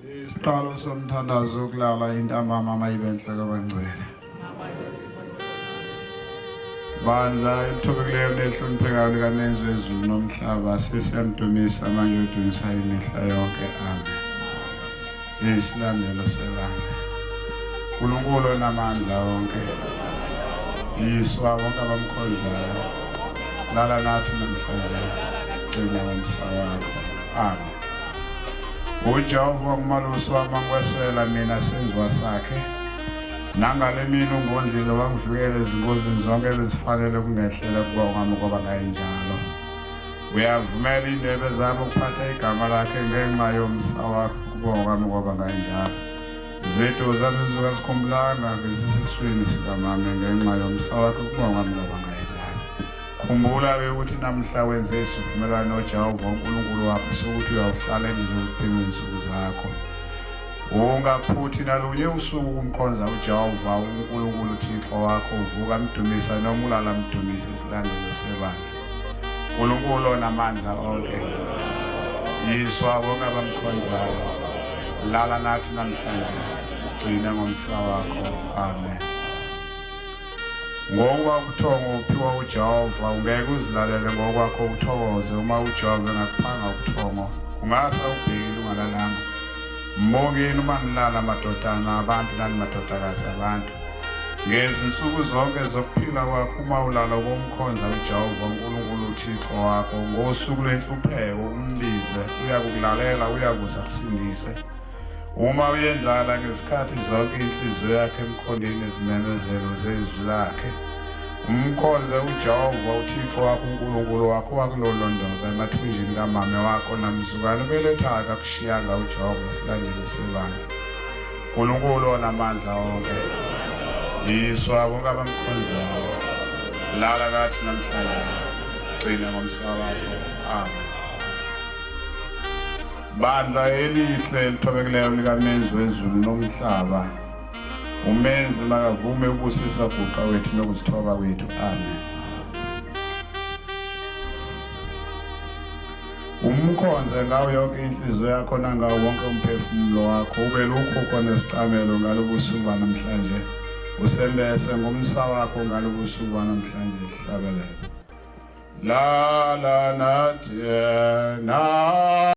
Isiqalo somthandazo wokulala intambama mayibenhle kabangcwele. Bandla elithobekileyo nehloniphekayo likamenzi wezulu nomhlaba sesiyamdumisa manje udumisa imihla yonke. Amen. Isilandelo sebandla. uNkulunkulu onamandla wonke, Yiswa bonke abamkhonzayo, lala nathi namhlanje, gcina ngomsa wakho. Amen. uJehova ngumalusi wami angikweswela mina senziwa sakhe, nangale mina ungondlile wangivikela ezingozini zonke ezifanele ukungehlela kubonga ngoba ngayinjalo. Uyavumela indebe zami ukuphatha igama lakhe ngenxa yomsa wakho kubonga ngoba ngayinjalo. Zethu zami zikazikhumbulanga ngesiswini sikamama ngenxa yomsa wakho kubonga ngoba ngayinjalo. Khumbula-ke ukuthi namhla wenze isivumelwano noJehova uNkulunkulu wakho sokuthi uyawuhlala endlini insuku zakho. Ungaphuthi nalunye usuku kumkhonza uJehova uNkulunkulu Thixo wakho, uvuka mdumisa noma ulala mdumisa isilandelo sebandla. uNkulunkulu onamandla onke, Yiswa bonke abamkhonzayo, lala nathi namhlanje, sigcine ngomsa wakho. Amen. Ngokuba ubuthongo uphiwa uJehova, ungeke uzilalele ngokwakho uthokoze. Uma uJehova engakuphanga ubuthongo, ungasa ubhekile ungalalanga. Mbongeni uma nilala madodana abantu nani madodakazi abantu. Ngezinsuku zonke zokuphila kwakho uma ulala ukumkhonza uJehova uNkulunkulu Thixo wakho, ngosuku lwenhlupheko umbize, uyakulalela, uyakuza kusindise. Uma uyendlala ngesikhathi zonke inhliziyo yakhe emkhondeni ezimemezelo zezwi lakhe, umkhonze uJehova uThixo wakho uNkulunkulu wakho wakulolondoza emathunjini kamame wakho namzukwane beletha akakushiyanga uJehova isilandelo sebandla. uNkulunkulu onamandla onke, Yiswa bonke abamkhonzayo, lala nathi namhlanje, sigcine ngomsa wakho. Amen. Bandla elihle elithobekileyo likamenzi wezulu nomhlaba, umenzi makavume ukubusisa guqa wethu nokuzithoba kwethu. Amen. Umkhonze ngawo yonke inhliziyo yakho nangawo wonke umphefumulo wakho, ube lukhukho nesicamelo ngalobusuku banamhlanje, usembese ngomsa wakho ngalobusuku banamhlanje sihlabelele. Lala nathi